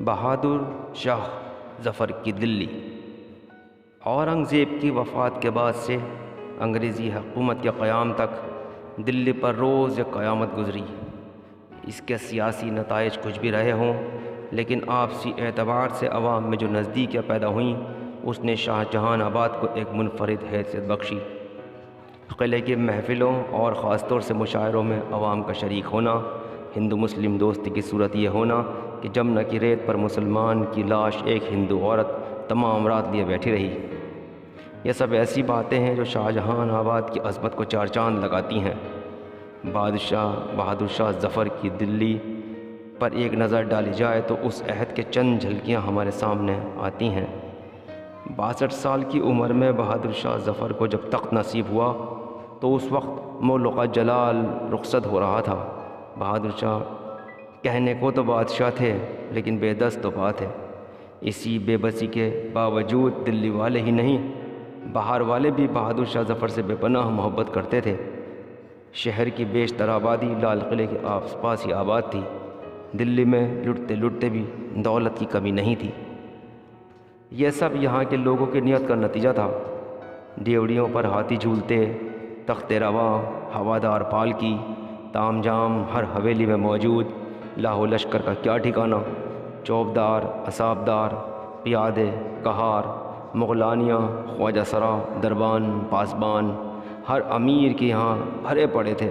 بہادر شاہ ظفر کی دلی۔ اورنگزیب کی وفات کے بعد سے انگریزی حکومت کے قیام تک دلی پر روز ایک قیامت گزری۔ اس کے سیاسی نتائج کچھ بھی رہے ہوں، لیکن آپسی اعتبار سے عوام میں جو نزدیکیاں پیدا ہوئیں اس نے شاہ جہان آباد کو ایک منفرد حیثیت بخشی۔ قلعے کی محفلوں اور خاص طور سے مشاعروں میں عوام کا شریک ہونا، ہندو مسلم دوستی کی صورت یہ ہونا کہ جمنا کی ریت پر مسلمان کی لاش ایک ہندو عورت تمام رات لیے بیٹھی رہی، یہ سب ایسی باتیں ہیں جو شاہ جہان آباد کی عظمت کو چار چاند لگاتی ہیں۔ بہادر شاہ ظفر کی دلی پر ایک نظر ڈالی جائے تو اس عہد کے چند جھلکیاں ہمارے سامنے آتی ہیں۔ 62 سال کی عمر میں بہادر شاہ ظفر کو جب تخت نصیب ہوا تو اس وقت مولقہ جلال رخصت ہو رہا تھا۔ بہادر شاہ کہنے کو تو بادشاہ تھے لیکن بے دست تو بات ہے۔ اسی بے بسی کے باوجود دلی والے ہی نہیں، باہر والے بھی بہادر شاہ ظفر سے بے پناہ محبت کرتے تھے۔ شہر کی بیشتر آبادی لال قلعے کے آس پاس ہی آباد تھی۔ دلی میں لٹتے لٹتے بھی دولت کی کمی نہیں تھی۔ یہ سب یہاں کے لوگوں کی نیت کا نتیجہ تھا۔ ڈیوڑیوں پر ہاتھی جھولتے، تخت رواں، ہوادار پالکی، تام جام ہر حویلی میں موجود، لاہو لشکر کا کیا ٹھکانہ، چوبدار، اسابدار، پیادے، کہار، مغلانیہ، خواجہ سرا، دربان، پاسبان، ہر امیر کے یہاں بھرے پڑے تھے۔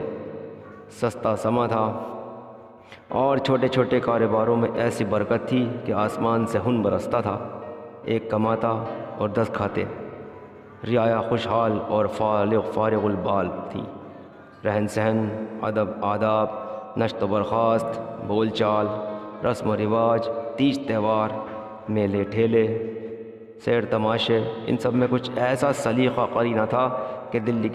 سستا سما تھا اور چھوٹے چھوٹے کاروباروں میں ایسی برکت تھی کہ آسمان سے خون برستا تھا۔ ایک کماتا اور 10 کھاتے۔ رعایا خوشحال اور فارغ البال تھی۔ رہن سہن، ادب آداب، نشست و برخاست، بول چال، رسم و رواج، تیج تہوار، میلے ٹھیلے، سیر تماشے، ان سب میں کچھ ایسا سلیقہ قرینہ تھا کہ دلی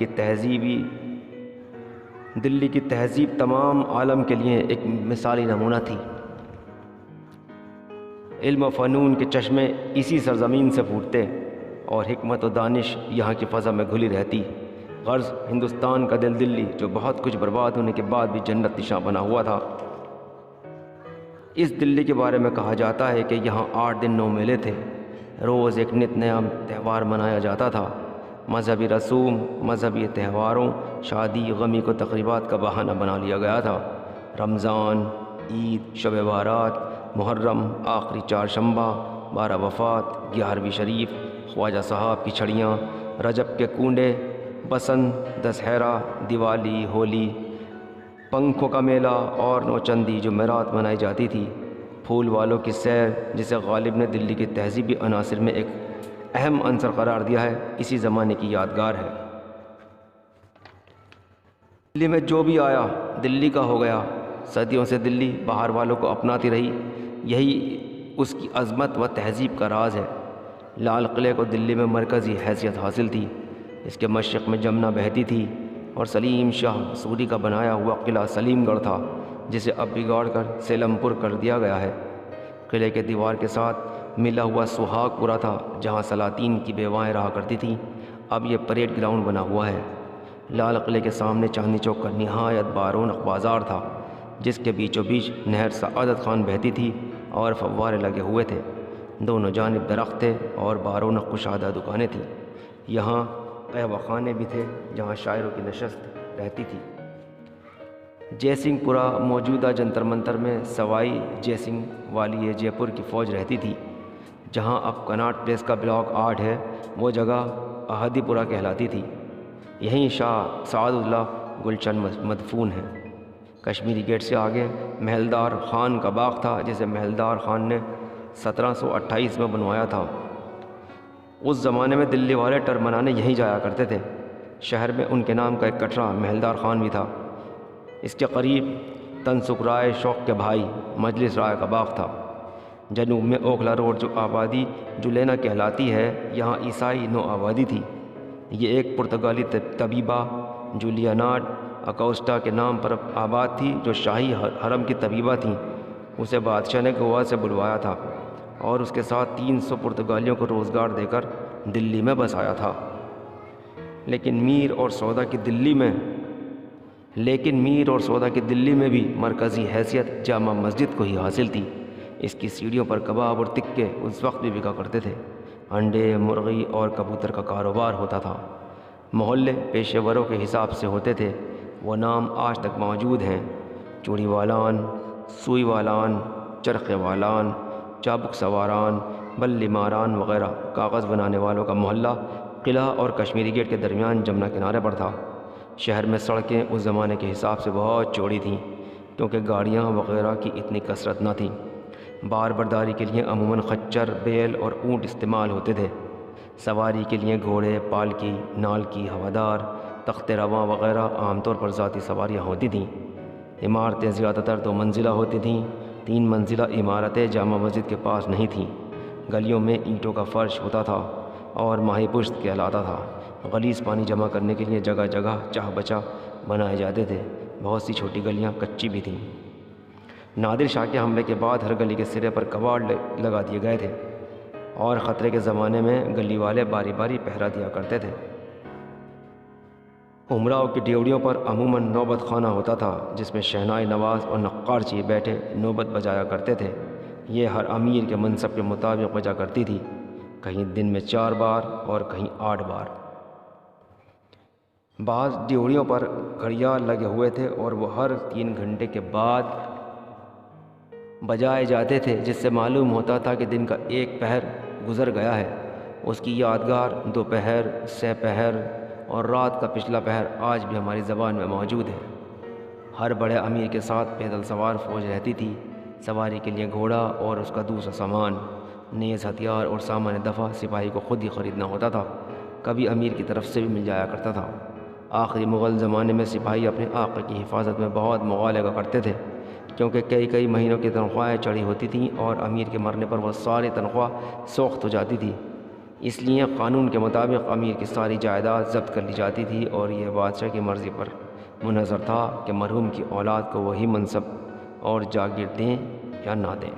کی تہذیب تمام عالم کے لیے ایک مثالی نمونہ تھی۔ علم و فنون کے چشمے اسی سرزمین سے پھوٹتے اور حکمت و دانش یہاں کی فضا میں گھلی رہتی۔ غرض ہندوستان کا دل دلی جو بہت کچھ برباد ہونے کے بعد بھی جنت نشاں بنا ہوا تھا۔ اس دلی کے بارے میں کہا جاتا ہے کہ یہاں 8 دن 9 میلے تھے۔ روز ایک نت نیا تہوار منایا جاتا تھا۔ مذہبی رسوم، مذہبی تہواروں، شادی غمی کو تقریبات کا بہانہ بنا لیا گیا تھا۔ رمضان، عید، شب بارات، محرم، آخری چہارشنبہ، 12 وفات، 11ویں شریف، خواجہ صاحب کی چھڑیاں، رجب کے کنڈے، بسنت، دسہرہ، دیوالی، ہولی، پنکھوں کا میلہ اور نوچندی جمعرات منائی جاتی تھی۔ پھول والوں کی سیر، جسے غالب نے دلی کی تہذیبی عناصر میں ایک اہم عنصر قرار دیا ہے، اسی زمانے کی یادگار ہے۔ دلی میں جو بھی آیا دلی کا ہو گیا۔ صدیوں سے دلی باہر والوں کو اپناتی رہی، یہی اس کی عظمت و تہذیب کا راز ہے۔ لال قلعے کو دلی میں مرکزی حیثیت حاصل تھی۔ اس کے مشرق میں جمنا بہتی تھی اور سلیم شاہ سوری کا بنایا ہوا قلعہ سلیم گڑھ تھا، جسے اب بگاڑ کر سیلم پور کر دیا گیا ہے۔ قلعے کے دیوار کے ساتھ ملا ہوا سہاگ پورا تھا، جہاں سلاطین کی بیوائیں رہا کرتی تھیں، اب یہ پریڈ گراؤنڈ بنا ہوا ہے۔ لال قلعے کے سامنے چاندنی چوک کا نہایت بارونق بازار تھا، جس کے بیچوں بیچ نہر سعادت خان بہتی تھی اور فوارے لگے ہوئے تھے۔ دونوں جانب درخت تھے اور بارونق کشادہ دکانیں تھیں۔ یہاں قہوہ خانے بھی تھے جہاں شاعروں کی نشست رہتی تھی۔ جے سنگھ پورہ موجودہ جنتر منتر میں سوائی جے سنگھ والی جے پور کی فوج رہتی تھی۔ جہاں اب کناٹ پلیس کا بلاک 8 ہے، وہ جگہ احدی پورہ کہلاتی تھی۔ یہیں شاہ سعد اللہ گلشن مدفون ہے۔ کشمیری گیٹ سے آگے محلدار خان کا باغ تھا، جسے محلدار خان نے 1728 میں بنوایا تھا۔ اس زمانے میں دلی والے ٹرمنانے یہیں جایا کرتے تھے۔ شہر میں ان کے نام کا ایک کٹرا محلدار خان بھی تھا۔ اس کے قریب تنسک رائے شوق کے بھائی مجلس رائے کا باغ تھا۔ جنوب میں اوکھلا روڈ جو آبادی جولینا کہلاتی ہے، یہاں عیسائی نو آبادی تھی۔ یہ ایک پرتگالی طبیبہ جولیاناڈ اکوسٹا کے نام پر آباد تھی، جو شاہی حرم کی طبیبہ تھیں۔ اسے بادشاہ نے گوا سے بلوایا تھا اور اس کے ساتھ 300 پرتگالیوں کو روزگار دے کر دلی میں بسایا تھا۔ لیکن میر اور سودا کی دلی میں بھی مرکزی حیثیت جامع مسجد کو ہی حاصل تھی۔ اس کی سیڑھیوں پر کباب اور تکے اس وقت بھی بکا کرتے تھے۔ انڈے، مرغی اور کبوتر کا کاروبار ہوتا تھا۔ محلے پیشے وروں کے حساب سے ہوتے تھے، وہ نام آج تک موجود ہیں: چوڑی والان، سوئی والان، چرخے والان، چابک سواران، بلی ماران وغیرہ۔ کاغذ بنانے والوں کا محلہ قلعہ اور کشمیری گیٹ کے درمیان جمنا کنارے پر تھا۔ شہر میں سڑکیں اس زمانے کے حساب سے بہت چوڑی تھیں، کیونکہ گاڑیاں وغیرہ کی اتنی کثرت نہ تھی۔ بار برداری کے لیے عموماً خچر، بیل اور اونٹ استعمال ہوتے تھے۔ سواری کے لیے گھوڑے، پالکی، نالکی، ہوادار، تخت رواں وغیرہ عام طور پر ذاتی سواریاں ہوتی تھیں۔ عمارتیں زیادہ تر 2 منزلہ ہوتی تھیں، 3 منزلہ عمارتیں جامع مسجد کے پاس نہیں تھیں۔ گلیوں میں اینٹوں کا فرش ہوتا تھا اور ماہی پشت کہلاتا تھا۔ غلیظ پانی جمع کرنے کے لیے جگہ جگہ چاہ بچا بنائے جاتے تھے۔ بہت سی چھوٹی گلیاں کچی بھی تھیں۔ نادر شاہ کے حملے کے بعد ہر گلی کے سرے پر کواڑ لگا دیے گئے تھے اور خطرے کے زمانے میں گلی والے باری باری پہرا دیا کرتے تھے۔ امراؤ کی ڈیوڑیوں پر عموماً نوبت خانہ ہوتا تھا، جس میں شہنائی نواز اور نقارچی بیٹھے نوبت بجایا کرتے تھے۔ یہ ہر امیر کے منصب کے مطابق بجا کرتی تھی، کہیں دن میں 4 بار اور کہیں 8 بار۔ بعض ڈیوڑیوں پر گھڑیال لگے ہوئے تھے اور وہ ہر 3 گھنٹے کے بعد بجائے جاتے تھے، جس سے معلوم ہوتا تھا کہ دن کا 1 پہر گزر گیا ہے۔ اس کی یادگار دوپہر، سہ پہر اور رات کا پچھلا پہر آج بھی ہماری زبان میں موجود ہے۔ ہر بڑے امیر کے ساتھ پیدل سوار فوج رہتی تھی۔ سواری کے لیے گھوڑا اور اس کا دوسرا سامان، نیز، ہتھیار اور سامان دفاع سپاہی کو خود ہی خریدنا ہوتا تھا، کبھی امیر کی طرف سے بھی مل جایا کرتا تھا۔ آخری مغل زمانے میں سپاہی اپنے آقا کی حفاظت میں بہت مغالطہ کرتے تھے، کیونکہ کئی مہینوں کی تنخواہیں چڑھی ہوتی تھیں اور امیر کے مرنے پر وہ ساری تنخواہ سوخت ہو جاتی تھی۔ اس لیے قانون کے مطابق امیر کی ساری جائیداد ضبط کر لی جاتی تھی اور یہ بادشاہ کی مرضی پر منحصر تھا کہ مرحوم کی اولاد کو وہی منصب اور جاگیر دیں یا نہ دیں۔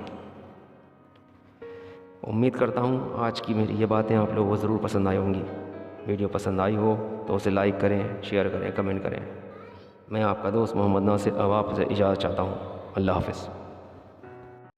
امید کرتا ہوں آج کی میری یہ باتیں آپ لوگوں کو ضرور پسند آئی ہوں گی۔ ویڈیو پسند آئی ہو تو اسے لائک کریں، شیئر کریں، کمنٹ کریں۔ میں آپ کا دوست محمد ناصر اب آپ سے اجازت چاہتا ہوں۔ اللہ حافظ۔